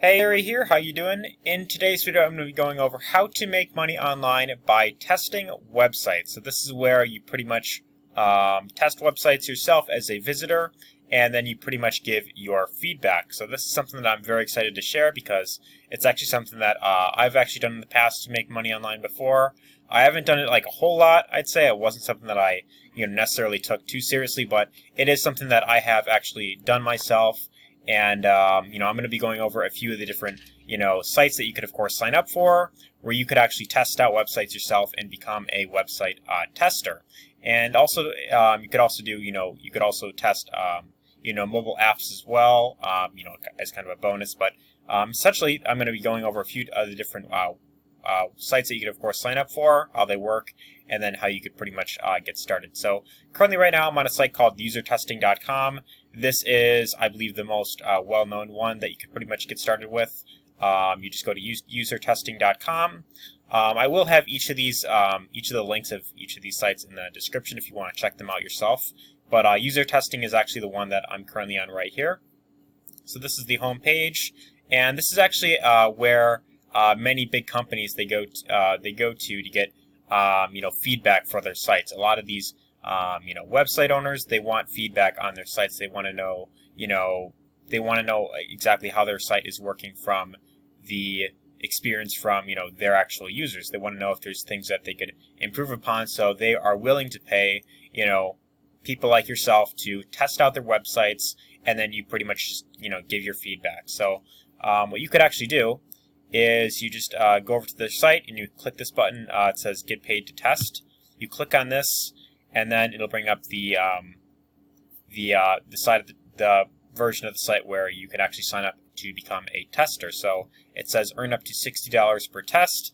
Hey, Harry here. How you doing? In today's video, I'm going to be going over how to make money online by testing websites. So this is where you pretty much test websites yourself as a visitor, and then you pretty much give your feedback. So this is something that I'm very excited to share because it's actually something that I've actually done in the past to make money online before. I haven't done it like a whole lot. I'd say it wasn't something that I necessarily took too seriously, but it is something that I have actually done myself. And I'm going to be going over a few of the different sites that you could of course sign up for, where you could actually test out websites yourself and become a website tester. And also you could also do you could also test mobile apps as well, as kind of a bonus. But essentially, I'm going to be going over a few of the different sites that you could of course sign up for, how they work, and then how you could pretty much get started. So currently right now I'm on a site called usertesting.com. This is, I believe, the most well-known one that you could pretty much get started with. You just go to usertesting.com. I will have each of the links of each of these sites in the description if you want to check them out yourself. But user testing is actually the one that I'm currently on right here. So this is the home page, and this is actually where many big companies they go to get feedback for their sites. A lot of these website owners, they want feedback on their sites. They want to know exactly how their site is working from the experience from their actual users. They want to know if there's things that they could improve upon. So they are willing to pay people like yourself to test out their websites, and then you pretty much just give your feedback. So what you could actually do is you just go over to their site and you click this button. It says Get Paid to Test. You click on this, and then it'll bring up the side of the version of the site where you can actually sign up to become a tester. So it says earn up to $60 per test.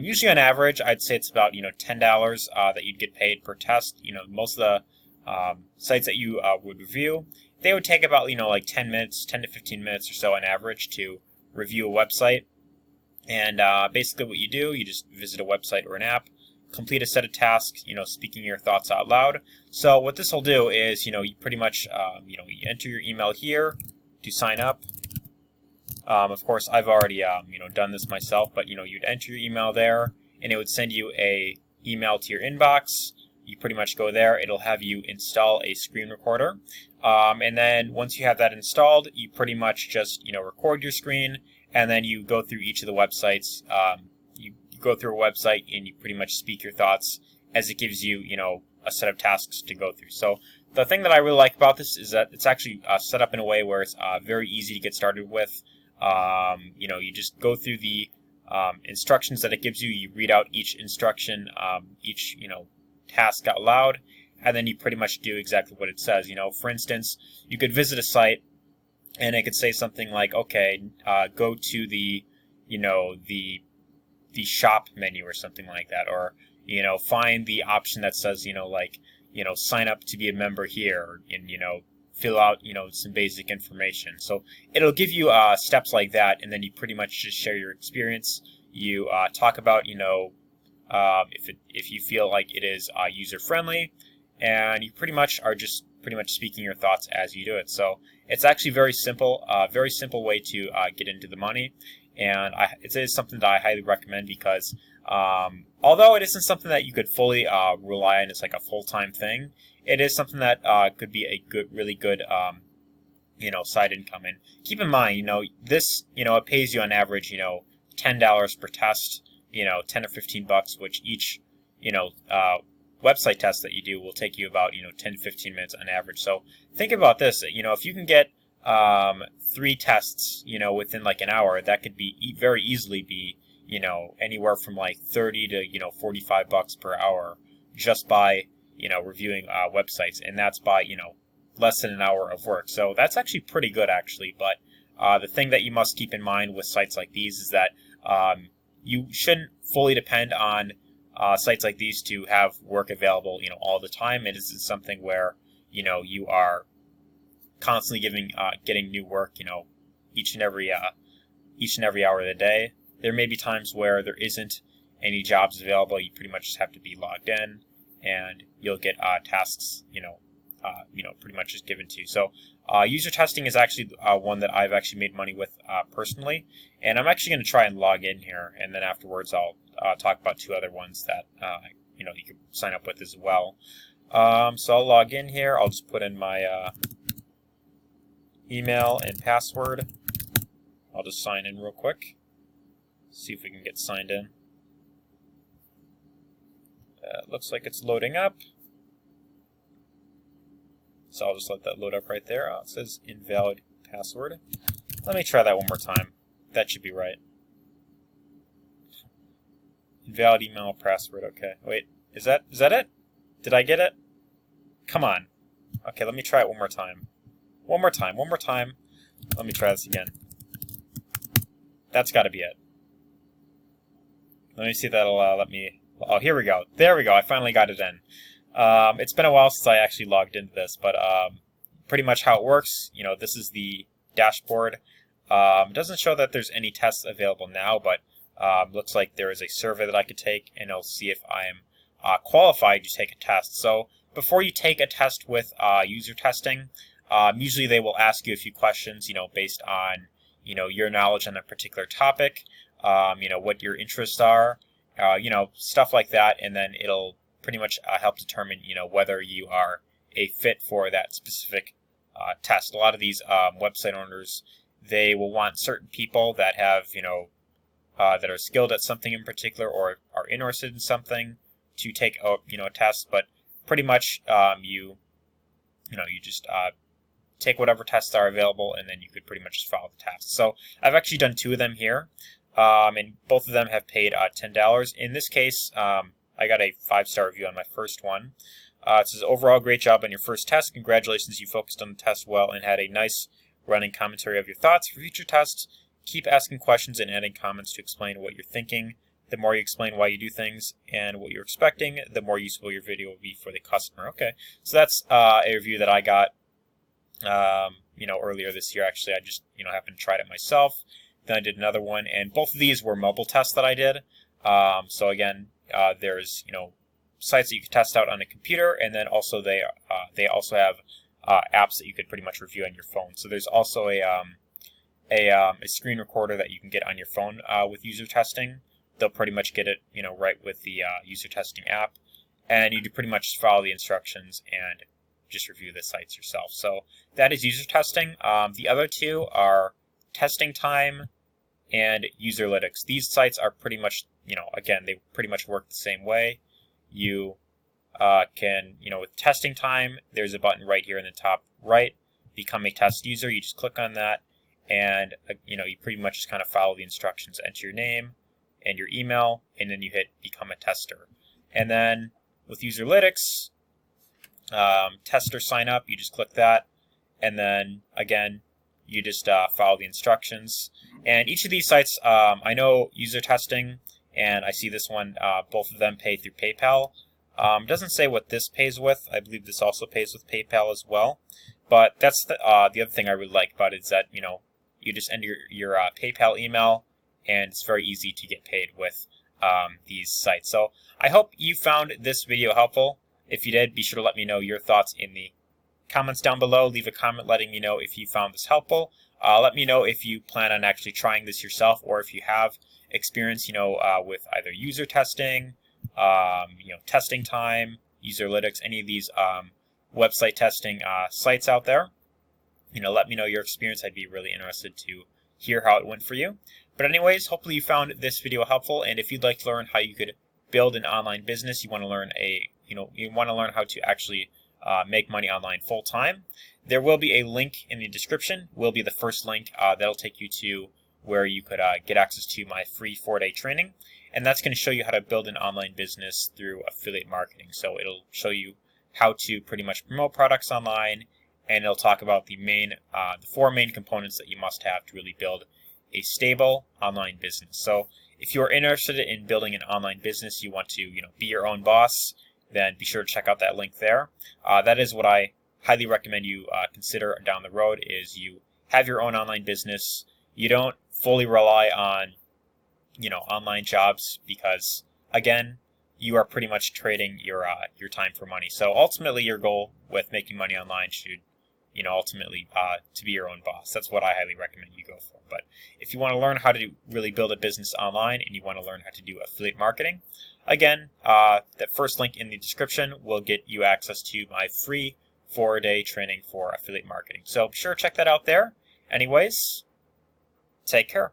Usually on average, I'd say it's about $10 that you'd get paid per test. Most of the sites that you would review, they would take about like 10 to 15 minutes or so on average to review a website. And basically what you do, you just visit a website or an app, complete a set of tasks, speaking your thoughts out loud. So what this will do is, you pretty much, you enter your email here to sign up. Of course, I've already, done this myself, but, you'd enter your email there, and it would send you a email to your inbox. You pretty much go there. It'll have you install a screen recorder. And then once you have that installed, you pretty much just, record your screen, and then you go through each of the websites. You go through a website and you pretty much speak your thoughts as it gives you, a set of tasks to go through. So the thing that I really like about this is that it's actually set up in a way where it's very easy to get started with. You just go through the instructions that it gives you. You read out each instruction, each, task out loud, and then you pretty much do exactly what it says. For instance, you could visit a site and it could say something like, okay, go to the shop menu or something like that, or find the option that says sign up to be a member here, and fill out some basic information. So it'll give you steps like that, and then you pretty much just share your experience. You talk about if you feel like it is user friendly, and you pretty much are just speaking your thoughts as you do it. So it's actually very simple way to get into the money. And it is something that I highly recommend because although it isn't something that you could fully rely on as like a full-time thing, it is something that could be a really good side income. And keep in mind, this it pays you on average $10 per test, 10 or 15 bucks, which each website test that you do will take you about 10 to 15 minutes on average. So think about this. If you can get 3 tests, within like an hour, that could be very easily be, anywhere from like 30 to 45 bucks per hour just by reviewing websites, and that's by less than an hour of work. So that's actually pretty good, actually. But the thing that you must keep in mind with sites like these is that you shouldn't fully depend on sites like these to have work available all the time. It is something where you are constantly getting new work, each and every hour of the day. There may be times where there isn't any jobs available. You pretty much just have to be logged in, and you'll get tasks, pretty much is given to you. So user testing is actually one that I've actually made money with personally, and I'm actually going to try and log in here, and then afterwards I'll talk about 2 other ones that you can sign up with as well. So I'll log in here. I'll just put in my email and password. I'll just sign in real quick. See if we can get signed in. Looks like it's loading up. So I'll just let that load up right there. It says invalid password. Let me try that one more time. That should be right. Invalid email password. Okay. Wait, is that it? Did I get it? Come on. Okay, let me try it one more time. One more time. Let me try this again. That's got to be it. Let me see if that'll let me... Oh, here we go. There we go. I finally got it in. It's been a while since I actually logged into this, but pretty much how it works, this is the dashboard. It doesn't show that there's any tests available now, but looks like there is a survey that I could take, and it'll see if I am qualified to take a test. So before you take a test with user testing, usually they will ask you a few questions, based on, your knowledge on a particular topic, what your interests are, stuff like that, and then it'll pretty much help determine, whether you are a fit for that specific test. A lot of these website owners, they will want certain people that have, that are skilled at something in particular or are interested in something to take a, a test. But pretty much, you just take whatever tests are available, and then you could pretty much just follow the test. So I've actually done 2 of them here, and both of them have paid $10. In this case, I got a 5-star review on my first one. It says, overall, great job on your first test. Congratulations, you focused on the test well and had a nice running commentary of your thoughts. For future tests, keep asking questions and adding comments to explain what you're thinking. The more you explain why you do things and what you're expecting, the more useful your video will be for the customer. Okay, so that's a review that I got, earlier this year. Actually, I just, happened to try it myself. Then I did another one, and both of these were mobile tests that I did. So again, there's sites that you can test out on a computer, and then also they also have apps that you could pretty much review on your phone. So there's also a screen recorder that you can get on your phone with user testing. They'll pretty much get it right with the user testing app, and you do pretty much follow the instructions and just review the sites yourself. So that is user testing. The other 2 are Testing Time and Userlytics. These sites are pretty much, again, they pretty much work the same way. You can, with Testing Time, there's a button right here in the top right, Become a Test User. You just click on that, and, you pretty much just kind of follow the instructions. Enter your name and your email, and then you hit Become a Tester. And then with Userlytics, tester sign up, you just click that, and then, again, you just follow the instructions. And each of these sites, I know user testing, and I see this one, both of them pay through PayPal. It doesn't say what this pays with. I believe this also pays with PayPal as well. But that's the other thing I really like about it is that, you just enter your PayPal email, and it's very easy to get paid with these sites. So I hope you found this video helpful. If you did, be sure to let me know your thoughts in the comments down below. Leave a comment letting me know if you found this helpful. Let me know if you plan on actually trying this yourself, or if you have experience, with either user testing, Testing Time, Userlytics, any of these website testing sites out there. Let me know your experience. I'd be really interested to hear how it went for you. But anyways, hopefully you found this video helpful, and if you'd like to learn how you could build an online business, you want to learn how to actually make money online full time, there will be a link in the description. Will be the first link that'll take you to where you could get access to my free 4-day training, and that's going to show you how to build an online business through affiliate marketing. So it'll show you how to pretty much promote products online, and it'll talk about the 4 main components that you must have to really build a stable online business. So if you're interested in building an online business, you want to be your own boss, then be sure to check out that link there. That is what I highly recommend you consider down the road, is you have your own online business. You don't fully rely on online jobs, because again, you are pretty much trading your time for money. So ultimately, your goal with making money online should, ultimately to be your own boss. That's what I highly recommend you go for. But if you want to learn how to really build a business online and you want to learn how to do affiliate marketing, again, that first link in the description will get you access to my free 4-day training for affiliate marketing. So be sure to check that out there. Anyways, take care.